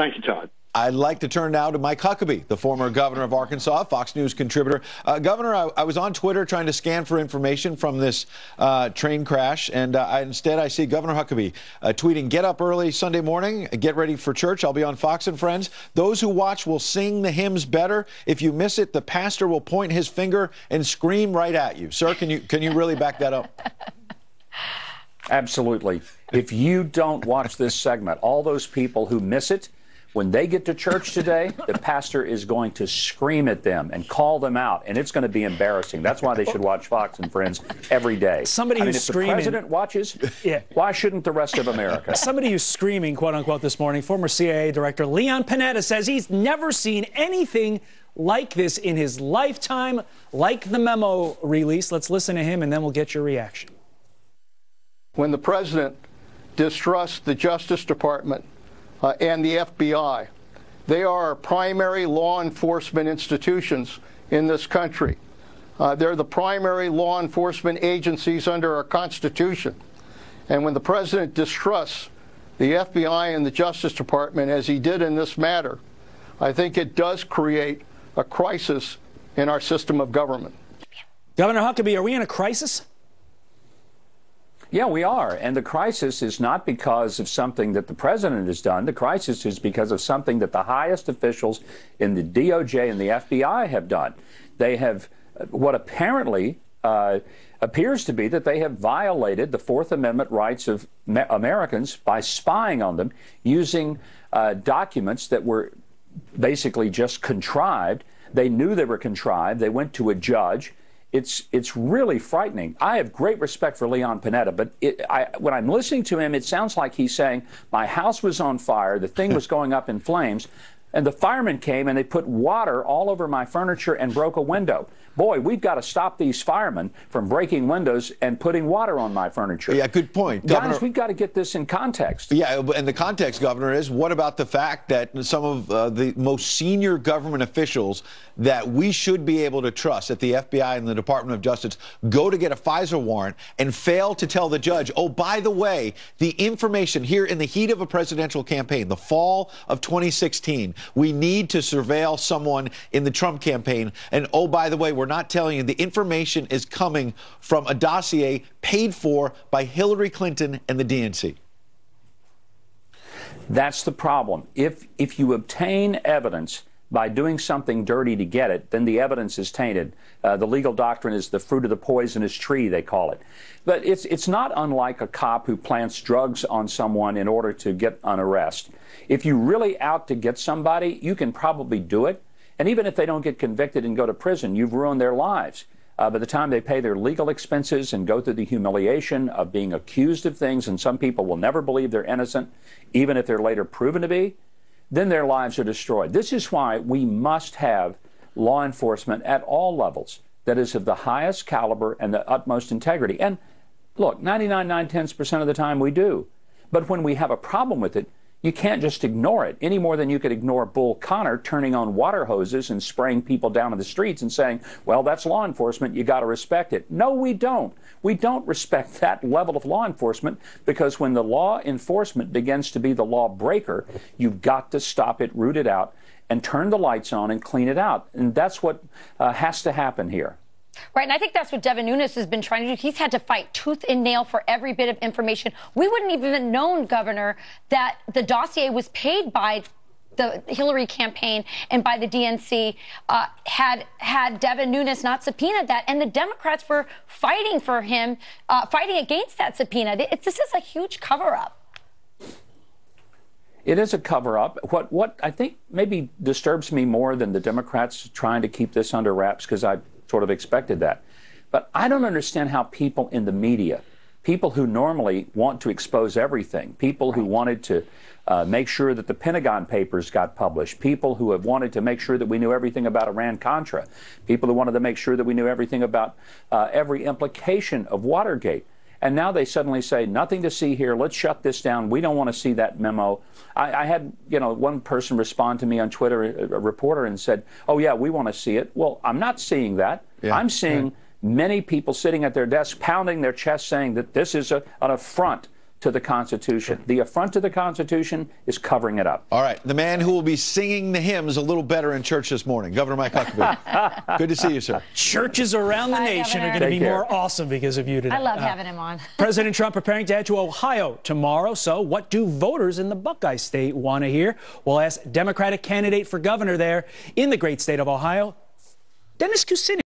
Thank you, Todd. I'd like to turn now to Mike Huckabee, the former governor of Arkansas, Fox News contributor. Governor, I was on Twitter trying to scan for information from this train crash, and instead I see Governor Huckabee tweeting, "Get up early Sunday morning, get ready for church. I'll be on Fox and Friends. Those who watch will sing the hymns better. If you miss it, the pastor will point his finger and scream right at you." Sir, can you really back that up? Absolutely. If you don't watch this segment, all those people who miss it, when they get to church today, the pastor is going to scream at them and call them out, and it's going to be embarrassing. That's why they should watch Fox and Friends every day. Somebody who's if screaming. The president watches, why shouldn't the rest of America? Somebody who's screaming, quote unquote, this morning, former CIA Director Leon Panetta says he's never seen anything like this in his lifetime, like the memo release. Let's listen to him, and then we'll get your reaction. When the president distrusts the Justice Department and the FBI, they are our primary law enforcement institutions in this country. They're the primary law enforcement agencies under our Constitution. And when the president distrusts the FBI and the Justice Department, as he did in this matter, I think it does create a crisis in our system of government. Governor Huckabee, are we in a crisis? Yeah, we are. And the crisis is not because of something that the president has done. The crisis is because of something that the highest officials in the DOJ and the FBI have done. They have what apparently appears to be that they have violated the Fourth Amendment rights of Americans by spying on them using documents that were basically just contrived. They knew they were contrived. They went to a judge. It's really frightening. I have great respect for Leon Panetta, but when I'm listening to him, it sounds like he's saying, my house was on fire, the thing was going up in flames, and the firemen came and they put water all over my furniture and broke a window. Boy, we've got to stop these firemen from breaking windows and putting water on my furniture. Yeah, good point. Guys, Governor, we've got to get this in context. Yeah, and the context, Governor, is what about the fact that some of the most senior government officials that we should be able to trust at the FBI and the Department of Justice go to get a FISA warrant and fail to tell the judge, oh, by the way, the information here in the heat of a presidential campaign, the fall of 2016, we need to surveil someone in the Trump campaign. And oh, by the way, we're not telling you the information is coming from a dossier paid for by Hillary Clinton and the DNC. That's the problem. If you obtain evidence by doing something dirty to get it, then the evidence is tainted. The legal doctrine is the fruit of the poisonous tree, they call it. But it's not unlike a cop who plants drugs on someone in order to get an arrest. If you're really out to get somebody, you can probably do it. And even if they don't get convicted and go to prison, you've ruined their lives. By the time they pay their legal expenses and go through the humiliation of being accused of things, and some people will never believe they're innocent, even if they're later proven to be, then their lives are destroyed. This is why we must have law enforcement at all levels that is of the highest caliber and the utmost integrity. And look, 99.9% of the time we do. But when we have a problem with it, you can't just ignore it any more than you could ignore Bull Connor turning on water hoses and spraying people down in the streets and saying, well, that's law enforcement, you got to respect it. No, we don't. We don't respect that level of law enforcement, because when the law enforcement begins to be the law breaker, you've got to stop it, root it out, and turn the lights on and clean it out. And that's what has to happen here. Right, and I think that's what Devin Nunes has been trying to do. He's had to fight tooth and nail for every bit of information. We wouldn't even have known, Governor, that the dossier was paid by the Hillary campaign and by the DNC had Devin Nunes not subpoenaed that, and the Democrats were fighting for him, fighting against that subpoena. This is a huge cover-up. It is a cover-up. What I think maybe disturbs me more than the Democrats trying to keep this under wraps, because I sort of expected that. But I don't understand how people in the media, people who normally want to expose everything, people who wanted to make sure that the Pentagon Papers got published, people who have wanted to make sure that we knew everything about Iran-Contra, people who wanted to make sure that we knew everything about every implication of Watergate. And now they suddenly say, nothing to see here, let's shut this down, we don't want to see that memo. I had, one person respond to me on Twitter, a reporter, and said, oh yeah, we want to see it. Well, I'm not seeing that. Yeah, I'm seeing many people sitting at their desks pounding their chests saying that this is an affront to the Constitution. The affront to the Constitution is covering it up. All right. The man who will be singing the hymns a little better in church this morning, Governor Mike Huckabee. Good to see you, sir. Churches around the nation are going to be more awesome because of you today. I love having him on. President Trump preparing to head to Ohio tomorrow. So what do voters in the Buckeye State want to hear? We'll ask Democratic candidate for governor there in the great state of Ohio, Dennis Kucinich.